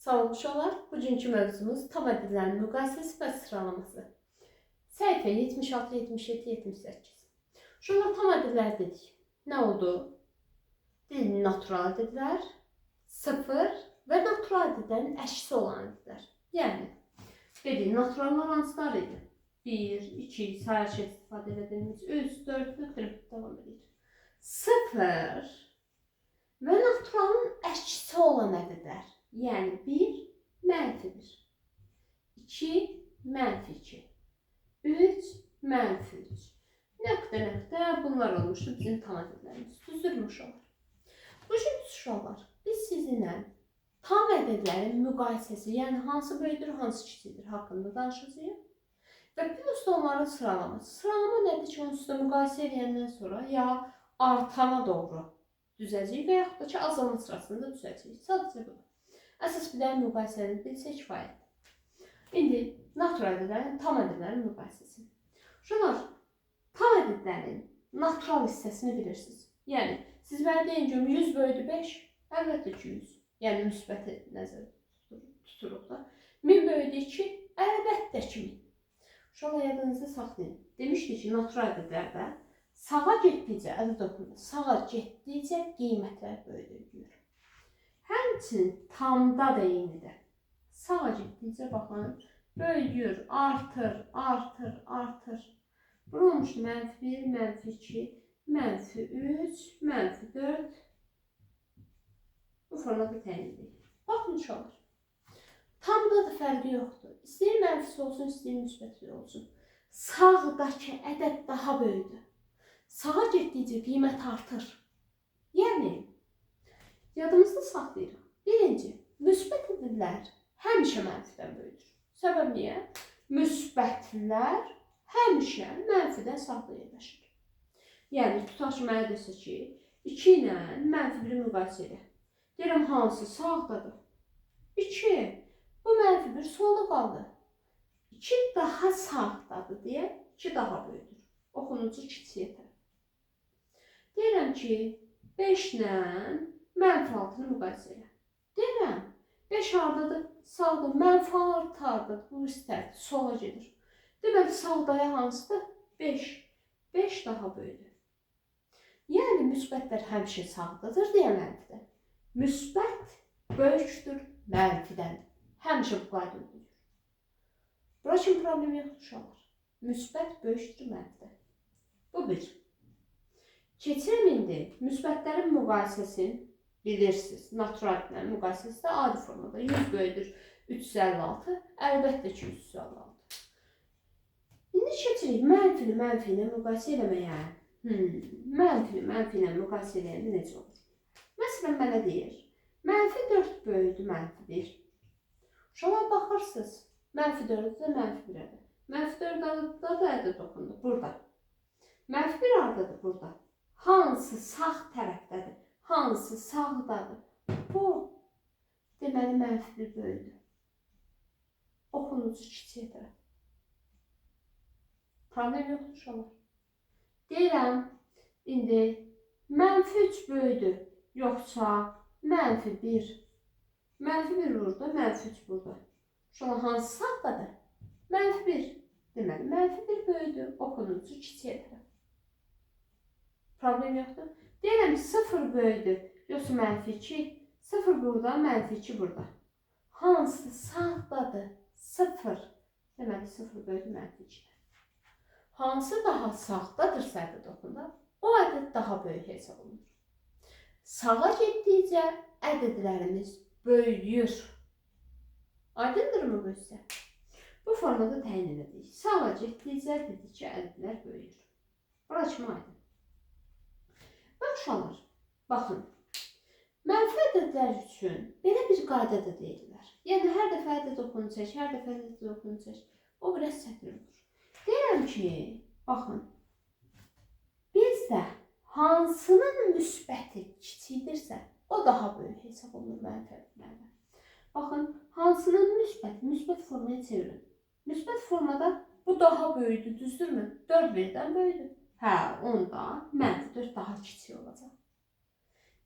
Salam uşaqlar, bugünkü mövzumuz tam ədədlərin müqayisəsi və sıralaması. Səhifə 76, 77, 78. Uşaqlar, tam ədədlər dedik. Nə oldu? Dedik, natural ədədlər, sıfır və natural ədədlərin əksisi olan ədədlər. Yəni, dedik, naturallar hansılar idi? 1, 2, sayıcı istifadə edilmiş, 3, 4, devam edir. Sıfır və naturalın əksisi olan ədədlər. Yəni 1, -1, 2, -2, 3, -3, nöqtə, bunlar olmuşdur bizim tam ədədlərimiz. Düzdürmü uşaqlar? Bugün uşaqlar, biz sizinlə tam ədədlərin müqayisəsi, yəni hansı böyükdür, hansı kiçikdir haqqında danışacağıq. Və plus da onların sıralaması. Sıralama nədir ki, onsuz da müqayisə edəndən sonra ya artana doğru düzəcəyik və yaxud da ki, azalma sırasında düzəcəyik. Sadəcə bu. Əsas bir dənə müqayisəni bilsə kifayətdir. İndi natural ədədlərin, tam ədədlərin müqayisəsi. Uşaqlar, tam ədədlərin natural hissəsini bilirsiniz. Yəni, siz mənə deyin ki, 100 bölü 5, əlbəttə ki 100. Yəni, müsbəti nəzərdə tuturuq da. 1000 bölü 2, əlbəttə ki 1000. Uşaqlar, yadınızda saxlayın. Demişdik ki, natural ədədlərdə sağa getdikcə, ədəd oxunur, sağa getdikcə qiymətlər böyüdür. Həmçinin tamda da eynidir. Sağa getdikcə baxın, böyüyür, artır. Bu olmuşdur -1, -2, -3, -4. Bu formada təyin edilir. Baxın uşaqlar. Tamda da fərqi yoxdur. İstəyir mənfisi olsun, istəyir müsbətli olsun. Sağdakı ədəd daha böyüdür. Sağa getdikcə qiymət artır. Yəni, yadımızda saxlayırıq. Birinci, müsbət ədədlər həmişə mənfidən böyüdür. Səbəb niyə? Müsbətlər həmişə mənfidən sağda yerləşir. Yəni, tutaq ki, mənə desə ki, 2 ilə -1 müqayisə edir. Deyirəm, hansı sağdadır? 2. Bu -1 solda qaldı. 2 daha sağdadır deyə 2 daha böyüdür. Oxunucu kiçiyə tərəf. Deyirəm ki, 5 ilə -6-nı müqayisə edir. Deyirəm, 5 haradadır? Sağda. -6 haradadır? Bu istər, sola gedir. Deməli, sağdaya hansıdır? 5. 5 daha böyüdür. Yəni, müsbətlər həmişə sağdadır deyə mənfidən. Müsbət böyükdür mənfidən. Həmişə bu qayda uygulanır. Bura kimi problem yoxdur uşaqlar. Müsbət böyükdür mənfidən. Bu bir. Keçirəm indi müsbətlərin müqayisəsini bilirsiniz. Natural ədədlərin müqayisəsi də adi formada. 100 böyüdür 356, əlbəttə ki 356. İndi keçirik mənfi ilə müqayisə eləməyə. Mənfi ilə müqayisə eləyəndə necə olur? Məsələn, mənə deyir, -4 böyüdü -1. Uşaqlar baxırsınız, -4-də -1-ədir. -4-də da ədəd oxunur, burada. -1 haradadır, burada. Hansı sağ tərəfdədir? Hansı sağdadır? Bu, deməli, -1 böyüdü. Oxunucu kiçiyə tərəf. Problem yoxdur uşaqlar. Deyirəm, indi -3 böyüdü, yoxsa -1. -1 burada, -3 burada. Uşaqlar, hansı sağdadır? -1. Deməli, -1 böyüdü, oxunucu kiçiyə tərəf. Problem yoxdur. Deyirəm, 0 böyüdü, yoxsa -2. 0 burada, -2 burada. Hansı sağdadır? 0. Deməli, 0 böyüdü, -2. Hansı daha sağdadırsa ədəd oxunda, o ədəd daha böyük hesab olunur. Sağa getdikcə ədədlərimiz böyüyür. Aydındırmı bu isə? Bu formada təyin edirik. Sağa getdikcə dedik ki, ədədlər böyüyür. Bura kimi aydın. Və uşaqlar, baxın, mənfi ədədlər üçün belə bir qayda da deyirlər. Yəni, hər dəfə ədəd oxunacaq, hər dəfə ədəd oxunacaq. O biraz çətin olur. Deyirəm ki, baxın, bizdə hansının müsbəti kiçikdirsə, o daha böyük hesab olunur mənfi ədədlərdən. Baxın, hansının müsbət formaya çevirin. Müsbət formada bu daha böyüdür, düzdürmü? 4 birdən böyüdür. Hə, onda -4 daha kiçik olacaq.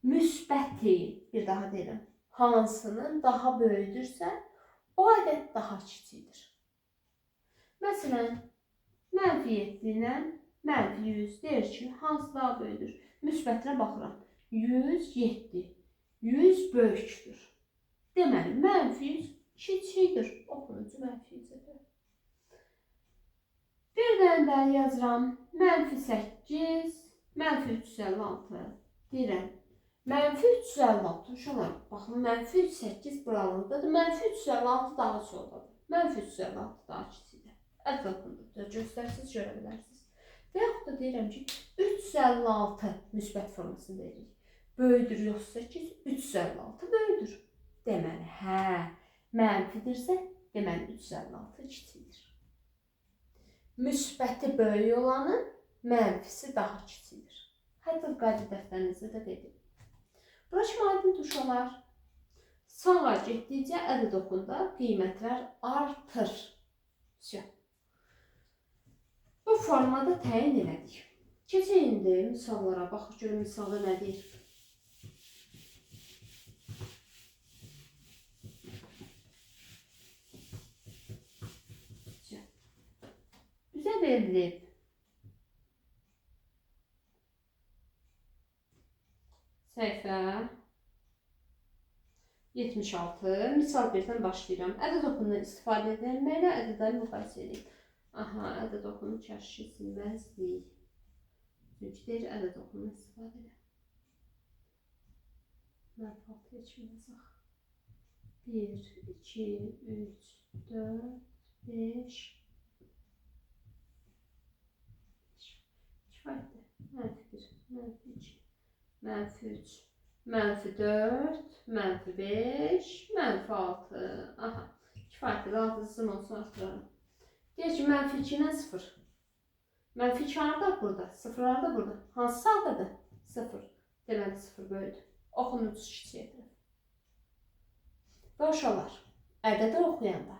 Müsbəti, bir daha deyirəm, hansının daha böyüdürsə, o ədəd daha kiçikdir. Məsələn, -7 ilə -100 deyir ki, hansı daha böyüdür? Müsbətinə baxıram. 107. 100 böyükdür. Deməli, -100 kiçikdir. Oxunucu -100-dir. Bir dənə də yazıram. -8, -356. Deyirəm. -356. Uşaqlar, baxın, -8 buralıqdadır. -356 daha soldadır. -356 daha kiçikdir. Ətrafında göstərsiniz, görə bilərsiniz. Və yaxud da deyirəm ki, 356 müsbət formasını veririk. Böyüdür yoxsa 8, 356 böyüdür. Deməli, mənfidirsə, deməli 356 kiçikdir. Müsbəti böyük olanın mənfisi daha kiçikdir. Hətta qayda dəftərinizdə də dedim. Bura kimi aydın tuşalar. Sağa getdikcə ədəd oxunda qiymətlər artır. Bu formada təyin elədik. Keçək indi misallara. Baxın görün misalda nə deyir. Bizə verilib. Səhifə 76. Misal 1-dən başlayıram. Ədəd oxundan istifadə edilməklə ədədləri müqayisə edin. Aha, ədəd oxunu kəşf edilməzlik. Çünki deyir, ədəd oxundan istifadə edin. Mənfaatı keçməyəcək. 1, 2, 3, 4, 5. Kifayətdir. -1, -2, -3, -4, -5, -6. Aha, kifayətdir. Lazım olsa artırarım. Deyir ki, -2 ilə 0. -2 harada? Burada. 0 harada? Burada. Hansı sağdadır? 0. Deməli 0 böyüdür. Oxunucu kiçikdir. Və uşaqlar, ədədi oxuyanda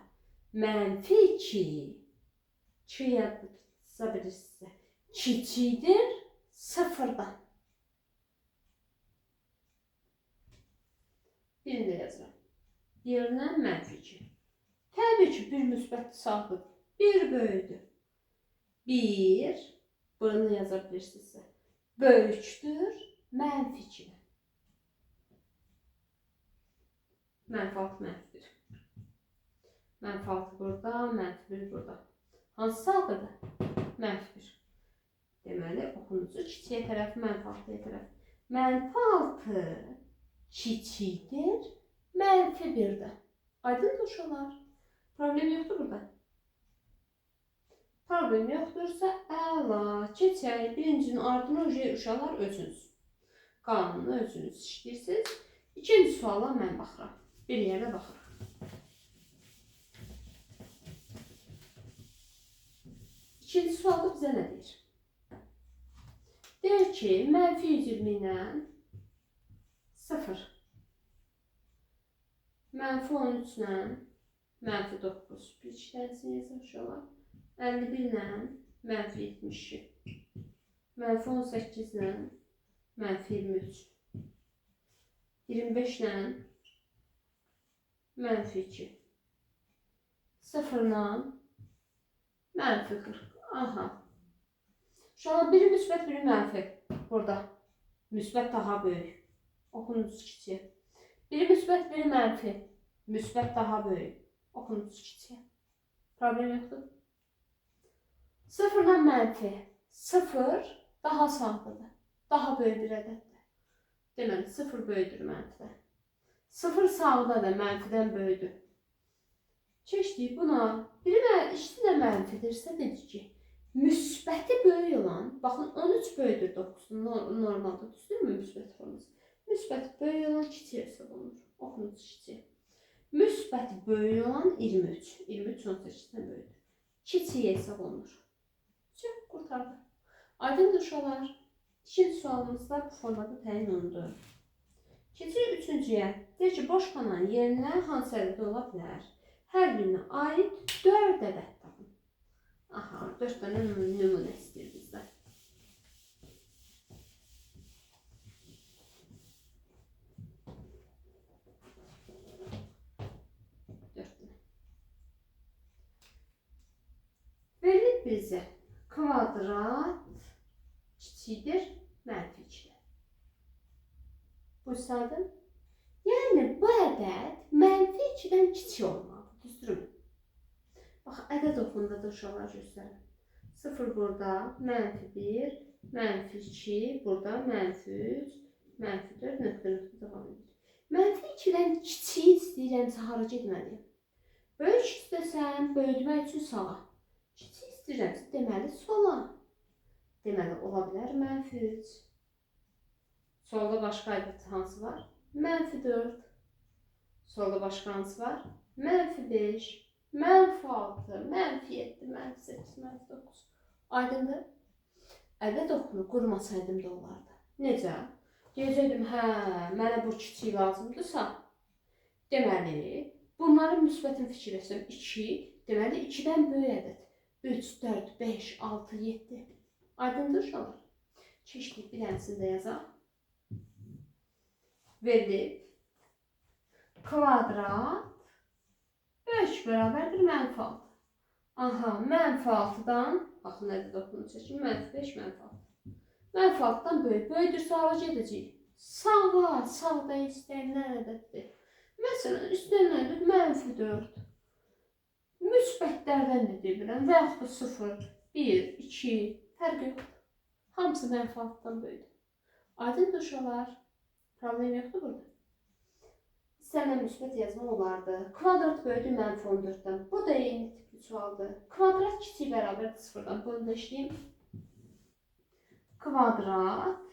-2 yadınıza bilirsinizsə, kiçikdir 0-dan. Birində yazıram. Yerindən -2. Təbii ki, bir müsbət sağdır. 1 böyüdür. 1, bunu yaza bilirsinizsə, böyükdür -2. -6, -1. -6 burada, -1 burada. Hansı sağdır? -1. Deməli, oxunucu kiçiyə tərəf, -6-ya tərəf. -6 kiçikdir -1-dən. Aydın uşaqlar. Problem yoxdur burada. Problem yoxdursa, əla. Keçək. Birincinin ardına uşaqlar özünüz. Qanunu özünüz işləyirsiniz. İkinci suala mən baxıram. Bir yerdə baxırıq. İkinci sualda bizə nə deyir? Deyir ki, -120 ilə 0. -13 ilə -9. Bir iki dənəsini yazmış olar. 51 ilə -72. -18 ilə -23. 25 ilə -2. 0 ilə -40. Aha. Şu an biri müsbət, biri mənfi. Burada. Müsbət daha böyük. Oxunucu kiçiyə. Biri müsbət, biri mənfi. Müsbət daha böyük. Oxunucu kiçiyə. Problem yoxdur. 0 ilə mənfi. 0 daha sağlıdır. Daha böyük bir ədəddir. Deməli, 0 böyüdür mənfidən. 0 sağdadır, mənfidən böyüdür. Keçdik buna. İkisi də mənfidirsə dedik ki, müsbəti böyük olan, baxın 13 böyüdür 9'un normalda, düzdürmü müsbət forması? Müsbəti böyük olan kiçik hesab olunur. Oxunucu kiçik. Müsbəti böyük olan 23. 23 18'den böyüdür. Kiçik hesab olunur. Qurtardı. Aydın uşaqlar. İkinci sualımızda bu formada təyin olundu. Keçirik üçüncüyə. Deyir ki, boş qalan yerinə hansı ədəd ola bilər? Hər birinə aid 4 ədəd tapın. Aha, 4 dənə nümunə istəyir bizdən. bizə kvadrat kiçikdir mənfi 2-dən. Bu saydım. Yəni bu ədəd mənfi 2-dən kiçik olmalıdır. Düzdürmü? Bax, ədəd oxunda da uşaqlar göstərin. 0 burada, mənfi 1, mənfi 2, burada mənfi 3, mənfi 4, nöqtə devam edir. Mənfi 2-dən kiçik istəyirəmsə hara getməliyim? Böyük istəsəm, böyütmək üçün sağa. Kiçik istəyirəmsə, deməli sola. Deməli, ola bilər mənfi 3. Solda başqa ədəd hansı var? Mənfi 4. Solda başqa hansı var? Mənfi 5, mənfi 6, mənfi 7, mənfi 8, mənfi 9. Aydındır? Ədəd oxunu qurmasaydım da olardı. Necə? Deyəcəkdim, hə, mənə bu kiçik lazımdırsa, deməli, bunların müsbətini fikirləşsəm 2, deməli 2-dən böyük ədəd. 3, 4, 5, 6, 7. Aydındır uşaqlar? Keçdik, bir dənisini də yazaq. Verilib. Kvadrat 5 bərabərdir mənfi 6. Aha, mənfi 6-dan, baxın ədəd oxunu çəkin, mənfi 5, mənfi 6. Mənfi 6-dan böyük. Böyüdürsə hara gedəcək? Sağa, sağda istənilən ədəddir. Məsələn, istənilən ədəd mənfi 4. Müsbətlərdən də deyə biləm və yaxud da 0, 1, 2, fərq yoxdur. Hamısı mənfi 6-dan böyüdür. Aydındır uşaqlar? Problem yoxdur burada. İstənilən müsbət yazmaq olardı. Kvadrat böyüdür mənfi 14-dən. Bu da eyni tipli sualdır. Kvadrat kiçik bərabərdir 0-dan. Bunu da işləyim. Kvadrat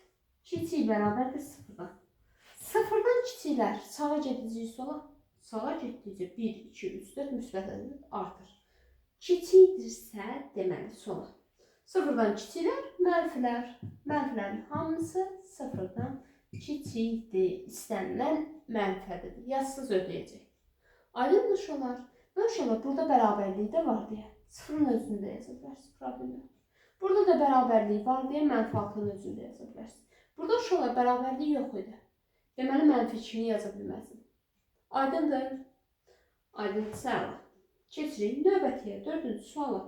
kiçik bərabərdir 0-dan. 0-dan kiçiklər sağa gedəcək sola. Sağa getdikcə 1, 2, 3, 4 müsbət ədəd artır. Kiçikdirsə deməli sola. 0-dan kiçiklər mənfilər. Mənfilərin hamısı 0-dan kiçikdir. İstənilən mənfi ədədi. Yazsız ödəyəcək. Aydındır uşaqlar? Və uşaqlar burada bərabərlik də var deyə 0-ın özünü də yaza bilərsiniz. Problem yox. Burada da bərabərlik var deyə mənfi 6-nın özünü də yaza bilərsiniz. Burada uşaqlar bərabərlik yox idi. Deməli mənfi 2-ni yaza bilməzdim. Aydındır? Aydındırsa əla. Keçirik növbətiyə, 4-cü suala.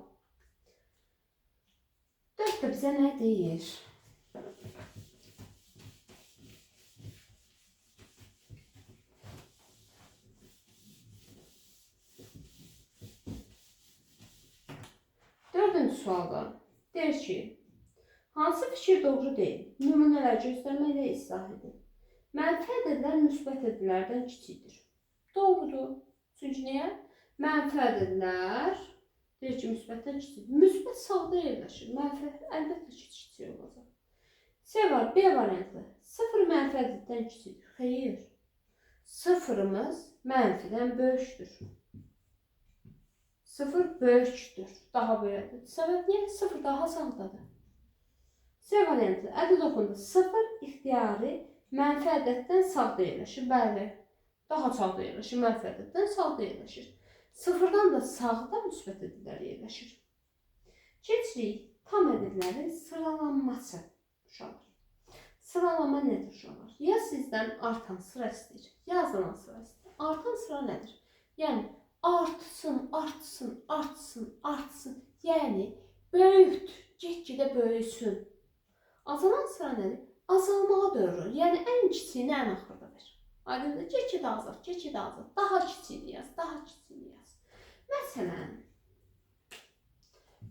4 də bizə nə deyir? Dördüncü sualda deyir ki, hansı fikir doğru deyil? Nümunələr göstərməklə izah edin. Mənfi ədədlər müsbət ədədlərdən kiçikdir. Doğrudur. Çünki niyə? Mənfi ədədlər deyir ki, müsbətdən kiçikdir. Müsbət sağda yerləşir. Mənfi əlbəttə ki, kiçik olacaq. C var, B variantlı. 0 mənfi ədəddən kiçikdir. Xeyr. 0-ımız mənfidən böyükdür. 0 böyükdür. Daha böyükdür. Səbəb niyə? 0 daha sağdadır. C variantlı. Ədəd oxunda 0 ixtiyari mənfi ədəddən sağda yerləşir. Bəli. Daha sağda yerləşir. Mənfi ədəddən sağda yerləşir. 0-dan da sağda müsbət ədədlər yerləşir. Keçirik tam ədədlərin sıralanması. Uşaqlar. Sıralama nədir uşaqlar? Ya sizdən artan sıra istəyir, ya azalan sıra istəyir. Artan sıra nədir? Yəni artsın, artsın, artsın, artsın. Yəni böyükdür, get-gedə böyüsün. Azalan sıra nədir? Azalmağa doğru. Yəni ən kiçiyini ən axırda ver. Aydındır, get-gedə azalt, get-gedə azalt. Daha kiçiyini yaz, daha kiçiyini yaz. Məsələn,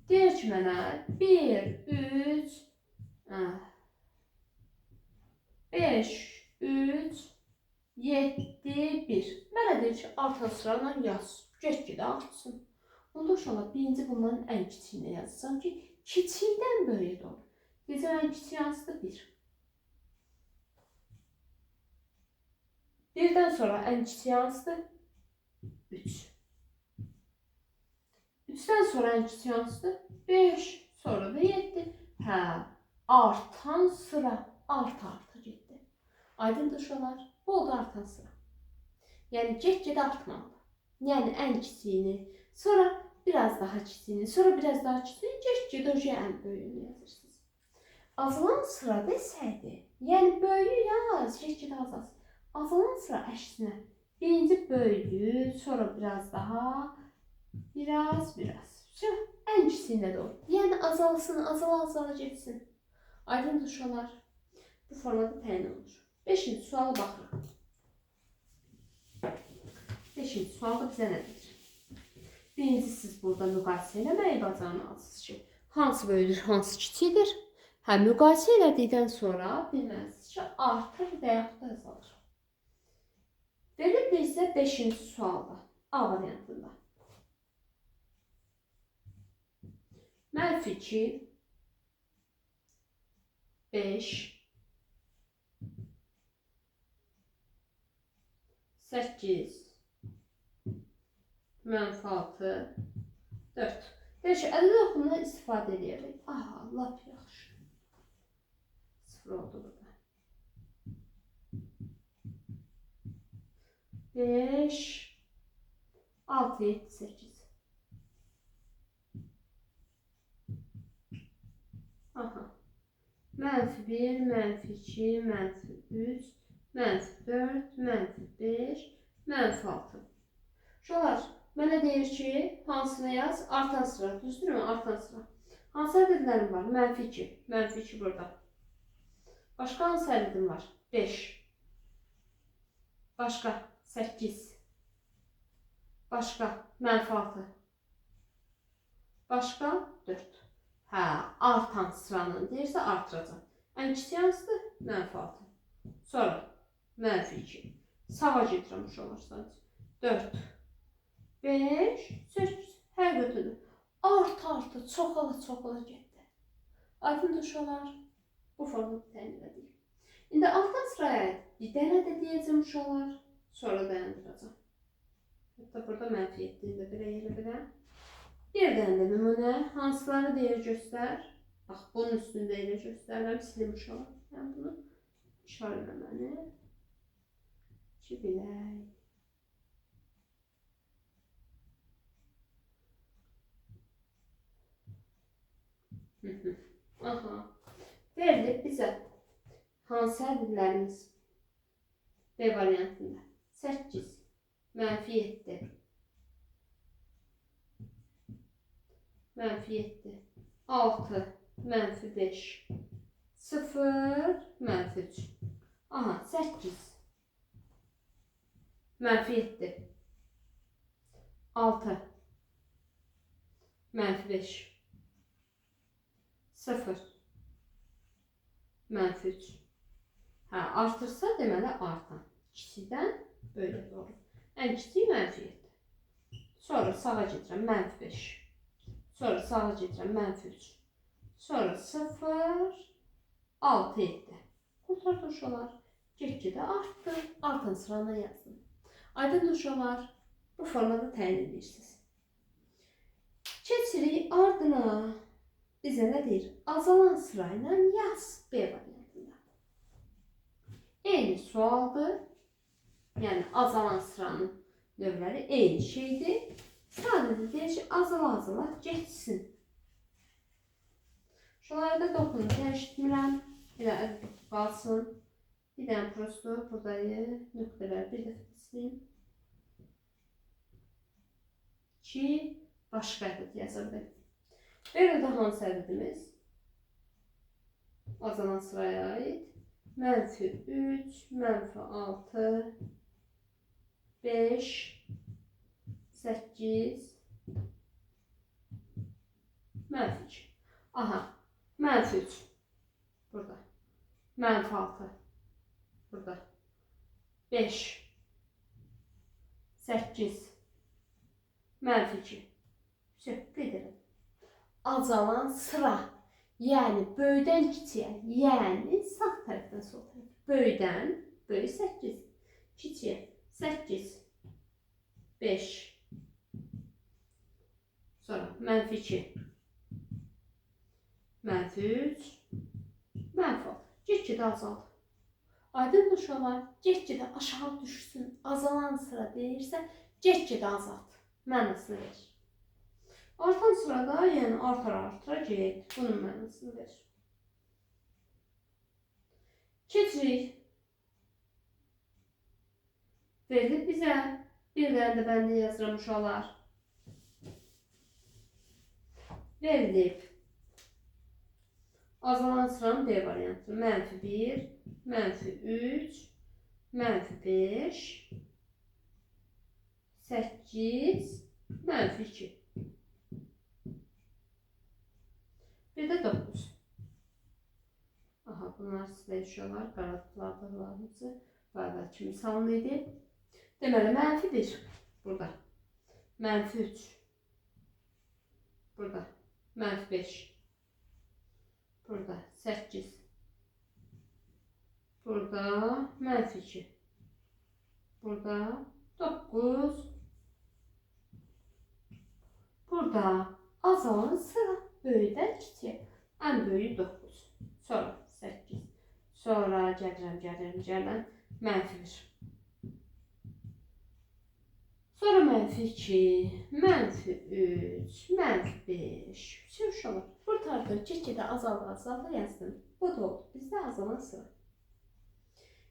deyir ki mənə 1, 3, 5, 3, 7, 1. Mənə deyir ki, artan sırayla yaz. Get-gedə artsın. Onda uşaqlar birinci bunların ən kiçiyini yazacağım ki, kiçikdən böyüyə doğru. Bizim ən kiçik hansıdır? 1. Birdən sonra ən kiçik hansıdır? 3. 3-dən sonra ən kiçik hansıdır? 5. Sonra da 7. Hə, artan sıra arta getdi. Aydındır uşaqlar? Bu oldu artan sıra. Yəni get-gedə artmalıdır. Yəni ən kiçiyini, sonra biraz daha kiçiyini, sonra biraz daha kiçiyini, get-gedə ən böyüyünü yazırsınız. Azalan sıra desəydi, yəni böyüyü yaz, get-gedə azalsın. Azalan sıra əksinə. Birinci böyüdü, sonra biraz daha, biraz. En kiçiyinə doğru. Yəni azalsın, azala getsin. Aydındır uşaqlar. Bu formada təyin olunur. 5-ci suala baxırıq. 5-ci sualda bizə nə deyir? Birinci siz burada müqayisə eləməyi bacarmalısınız ki, hansı böyüdür, hansı kiçikdir. Müqayisə elədikdən sonra bilməlisiniz ki, artır və yaxud da azalır. Verilib bizə 5-ci sualda A variantında. -2, 5, 8, -6, 4. Deyək ki, ədəd oxumundan istifadə edərək. Aha, lap yaxşı. 0 oldu burada. 5, 6, 7, 8. Aha. -1, -2, -3, -4, -5, -6. Uşaqlar, mənə deyir ki, hansını yaz? Artan sıra, düzdürmü? Artan sıra. Hansı ədədlərim var? -2, -2 burada. Başqa hansı ədədim var? 5. Başqa 8. Başqa -6. Başqa 4. Artan sıranın deyirsə artıracaq. Ən kiçik hansıdır? -6. Sonra -2. Sağa gedirəm uşaqlar sadəcə. 4, 5, 8. Həqiqətən artı, çoxala getdi. Aydındır uşaqlar. Bu formada təyin edirik. İndi altdan sıraya bir dənə də deyəcəm uşaqlar. Sonra dayandıracağım. Hətta burada -7'yi də belə yerə belə. Bir dənə də nümunə. Hansıları deyir göstər. Bax, bunun üstündə elə göstərirəm. Silim uşaqlar. Yəni bunu işarələməni. 2 bilək. Aha. Verilib bizə hansı ədədlərimiz B variantında? 8, -7, -7, 6, -5, 0, -3. Aha, 8, -7, 6, -5, 0, -3. Artırsa deməli artan. Kiçikdən böyle doğru. Ən kiçiyi -7. Sonra sağa gedirəm -5. Sonra sağa gedirəm -3. Sonra 0, 6, 7. Kurtardı uşaqlar. Get-gedə artdı. Artan sırana yazdım. Aydın uşaqlar. Bu formada təyin edirsiniz. Keçirik ardına. Bizə nə deyir? Azalan sırayla yaz B variantında. Eyni sualdır. Yəni azalan sıranın növləri eyni şeydir. Sadəcə deyir ki, azala geçsin. Şunlarda dokunu dəyişdirmirəm. Elə ədəd qalsın. Bir dənə prosto buradayı nöqtələr bir dəfə sileyim. Ki başqa ədəd yaza biləlim. Belə də hansı ədədimiz? Azalan sıraya ait. -3, -6, 5, 8, -2. Aha, -3 burada. -6 burada. 5, 8, -2. Gedirəm. Azalan sıra. Yəni böyüdən kiçiyə, yəni sağ tərəfdən sol tərəfə. Böyüdən, böyük 8, kiçiyə 8, 5, sonra -2, -3, -6. Get-gedə azalır. Aydın uşaqlar, get-gedə aşağı düşsün, azalan sıra deyirsə, get-gedə azalt. Mənasını verir. Artan sırada, yəni artar get. Bunun mənasını verir. Keçirik. Verilib bizə bir dənə də bəndə yazıram uşaqlar. verilib. Azalan sıranın B variantı. -1, -3, -5, 8, -2. Bir də 9. Aha, bunlar sizə düşüyorlar. Qaratıqlarımızı qayda kimi salın idi. Deməli, -1 burada. -3 burada. -5 burada. 8 burada. -2 burada. 9 burada. Azalan sıra böyüdən kiçiyə. Ən böyüyü 9. Sonra 8. Sonra gəlirəm. -1. Sonra -2, -3, -5. Uşaqlar, qurtardı. Get-gedə azalır yazdım. Bu da oldu. Bizdə azalan sıra.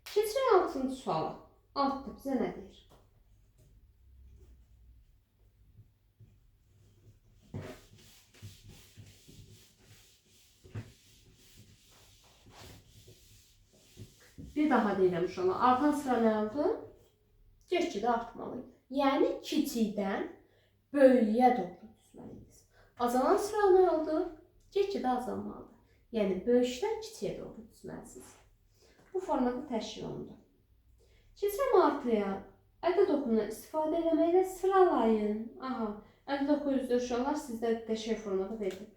Keçirək 6-cı suala. 6 bizə nə deyir? Bir daha deyirəm uşaqlar. Artan sıra nə oldu? Get-gedə artmalı. Yəni kiçikdən böyüyə doğru düzməliyik. Azalan sıra nə oldu? Get-gedə azalmalıdır. Yəni böyükdən kiçiyə doğru düzməlisiniz. Bu formada təşkil olundu. Keçirəm artıya. Ədəd oxundan istifadə eləməklə sıralayın. Aha, ədəd oxuyuzda uşaqlar sizdə qəşəng formada verilib.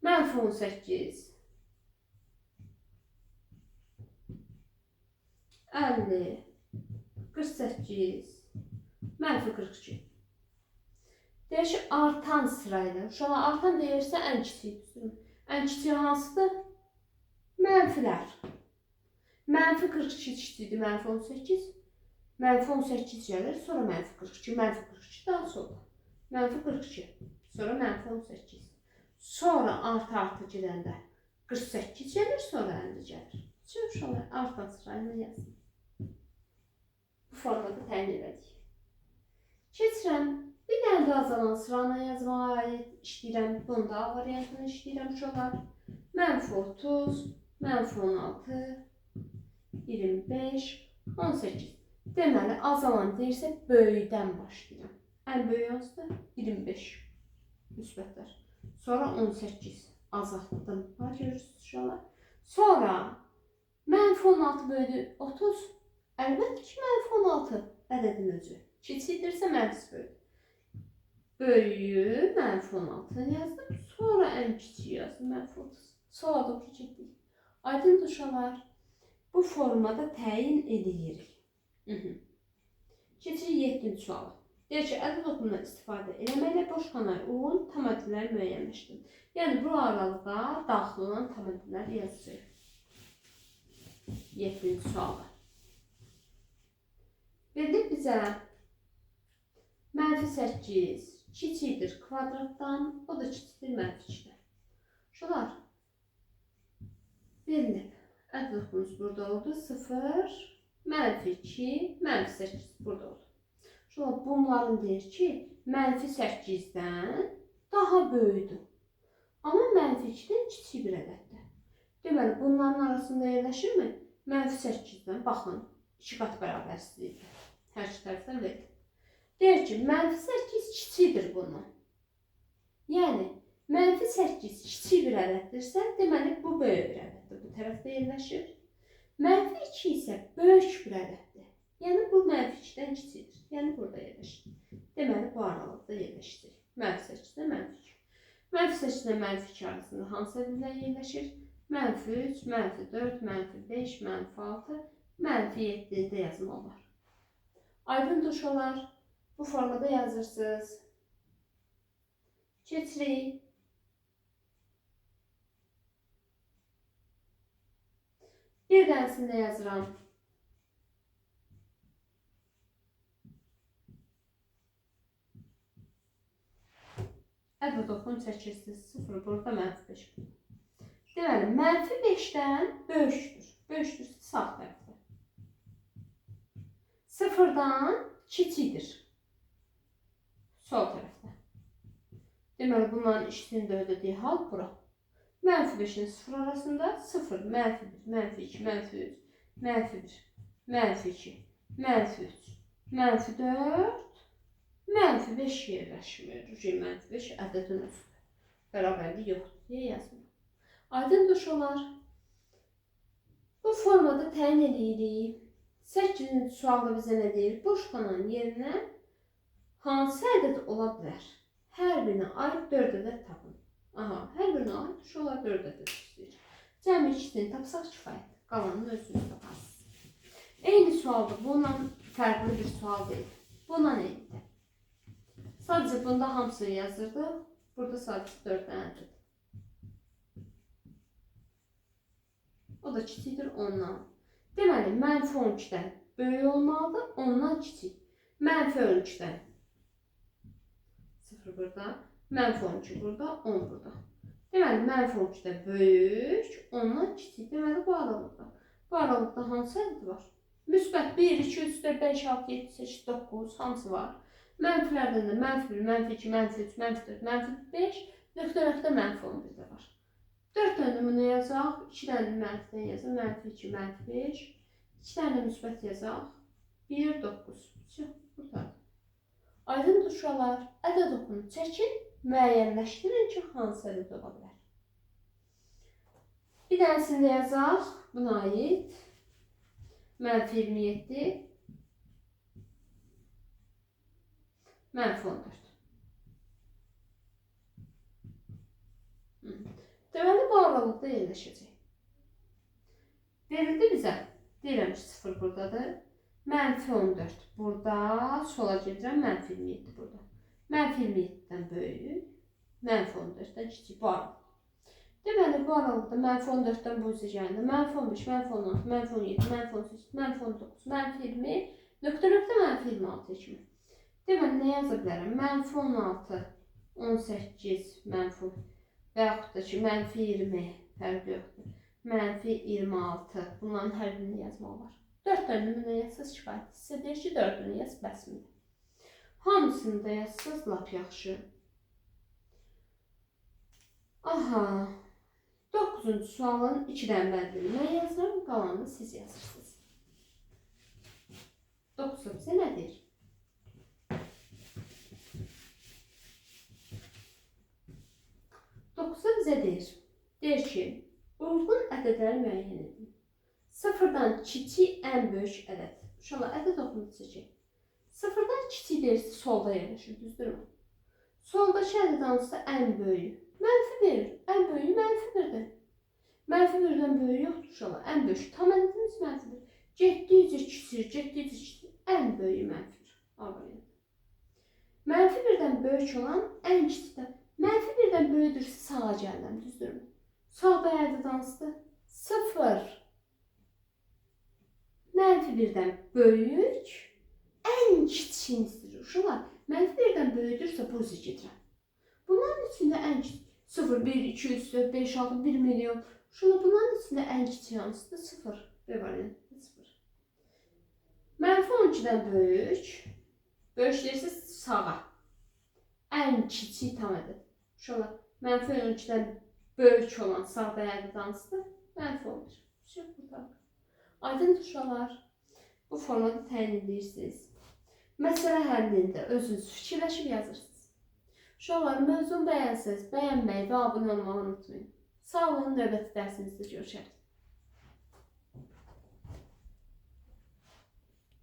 -18, 50, 48, -42. Deyir ki, artan sırayla. Uşaqlar, artan deyirsə ən kiçiyi. Ən kiçiyi hansıdır? Mənfilər. -42 kiçikdir, -18. -18 gəlir, sonra -42. -42 daha sonra. -42, sonra -18. Sonra artı gedəndə 48 gəlir, sonra 50 gəlir. Uşaqlar, artan sırayla yazın. Bu formada təyin elədik. Keçirəm. Bir dənə də azalan sıranı yazmağa işləyirəm. Bunda A variantını işləyirəm uşaqlar. -30, -16, 25, 18. Deməli, azalan deyirsə böyükdən başlayıram. Ən böyük hansıdır? 25. Müsbətlər. Sonra 18. Azaltdım. Ha, görürsünüz uşaqlar. Sonra -16 bölü 30. Əlbəttə ki, -16 ədədin özü. Kiçikdirsə mənfisi böyük. Böyüyü -16 yazdım. Sonra ən kiçiyi yazdım. -30. Sonra da keçirdik. Aydın uşaqlar, bu formada təyin edirik. Keçirik 7-ci suala. Deyir ki, ədəd oxumundan istifadə eləməklə boş xanaya uyğun tam ədədləri müəyyənləşdirin. Yəni, bu aralıqda daxil olan tam ədədlər yazılır. 7-ci suala. Verilib bizə -8 kiçikdir kvadratdan, o da kiçikdir -2-dən. Uşaqlar, verilib. Ədəd oxumuz burada oldu. 0, -2, -8 burada oldu. Uşaqlar, bunların deyir ki, -8-dən daha böyüdür. Amma -2-dən kiçik bir ədəddir. Deməli, bunların arasında yerləşirmi? -8-dən, baxın, 2 qat bərabərsizlikdir. Hər iki tərəfdən verir. Deyir ki, -8 kiçikdir bundan. Yəni, -8 kiçik bir ədəddirsə, deməli, bu böyük bir ədəddir. Bu tərəfdə yerləşir. -2 isə böyük bir ədəddir. Yəni, bu -2-dən kiçikdir. Yəni, burada yerləşir. Deməli, bu aralıqda yerləşir. -8-dən -2. -8-dən -2 arasında hansı ədədlər yerləşir? -3, -4, -5, -6, -7-də yazmaq olar. Aydın uşaqlar, bu formada yazırsınız. Keçirik. Bir dənisində yazıram. Ədəd oxun çəkirsiniz. 0 burada, -5. Deməli, -5-dən böyükdür. Böyükdür sağ tərəfdə. 0-dan kiçikdir. Sol tərəfdə. Deməli, bunların ikisinin də ödədiyi hal bura. -5-in 0 arasında 0, -1, -2, -3, -1, -2, -3, -4, -5 yerləşmir. -5 ədədin üstü. Bərabərlik yoxdur deyə yazmır. Aydındır uşaqlar. Bu formada təyin edirik. 8-ci sualda bizə nə deyir? Boş qalan yerinə hansı ədəd ola bilər? Hər birinə aid 4 ədəd tapın. Aha, hər birinə aid uşaqlar 4 ədəd istəyir. Cəmi ikisini tapsaq kifayətdir. Qalanını özünüz taparsınız. Eyni sualdır. Bununla fərqli bir sual deyil. Buna nə idi? Sadəcə bunda hamısını yazırdıq. Burada sadəcə 4 dənə ədəd. O da kiçikdir ondan. Deməli, -12-dən böyük olmalıdır, ondan kiçik. -13-dən 0 burada, -12 burada, 10 burada. Deməli, -12-də böyük, ondan kiçik. Deməli, bu aralıqda. Bu aralıqda hansı ədəd var? Müsbət 1, 2, 3, 4, 5, 6, 7, 8, 9 hamısı var. Mənfilərdən də -1, -2, -3, -4, -5, nöqtə-nöqtə -11 də var. 4 dənə nümunə yazaq, 2 dənə mənfidən yazaq, -2, -5, 2 dənə müsbət yazaq, 1, 9. Burada. Aydındır uşaqlar, ədəd oxunu çəkin, müəyyənləşdirin ki, hansı ədəd ola bilər. Bir dənəsində yazaq, buna aid, -27, -14. Deməli, bu aralıqda yerləşəcək. Verildi bizə. Deyirəm ki, 0 buradadır. -14 burada. Sola gedirəm, -27 burada. -27-dən böyük, -14-dən kiçik bu aralıq. Deməli, bu aralıqda -14-dən bu üzə gələndə -15, -16, -17, -18, -19, -20, nöqtə-nöqtə -26 kimi. Deməli, nə yaza bilərəm? -16, 18, -10 və yaxud da ki, -20 fərqi yoxdur. -26 bunların hər birini yazmaq var. 4 dənə nümunə yazsaz kifayət. Sizə deyir ki, 4 dənə yaz bəsmidir. Hamısını da yazsaz lap yaxşı. Aha. 9-cu sualın 2 dənə bədlini mən yazıram, qalanını siz yazırsınız. 9 bizə nə deyir? 9 bizə deyir. Deyir ki, uyğun ədədləri müəyyən edin. 0-dan kiçik ən böyük ədəd. Uşaqlar, ədəd oxunu seçək. 0-dan kiçik deyirsə, solda yerləşir, düzdürmü? Soldakı ədəd hansısa ən böyük. -1, ən böyüyü -1-dir. -1-dən böyük yoxdur uşaqlar, ən böyük. Tam ədədimiz -1. Getdikcə kiçir, ən böyüyü -1. A variantı. -1-dən böyük olan ən kiçikdə. -1-dən böyüdürsə sağa gəlirəm, düzdürmü? Sağda ədəd hansıdır? 0. -1-dən böyük, ən kiçiyini istəyir. Uşaqlar, -1-dən böyüdürsə bu üzə gedirəm. Bunların içində ən kiçik 0, 1, 2, 3, 4, 5, 6, 1 milyon. Uşaqlar, bunların içində ən kiçik hansıdır? 0. B variantı 0. -12-dən böyük, böyük deyirsə sağa. Ən kiçik tam ədəd. Uşaqlar, -12-dən böyük olan sağda ədəd hansıdır? -11. Aydındır uşaqlar. Bu formada təyin edirsiniz. Məsələ həllində özünüz fikirləşib yazırsınız. Uşaqlar, mövzunu bəyənsəz, bəyənməyi və abunə olmağı unutmayın. Sağ olun, növbəti dərsimizdə görüşərik.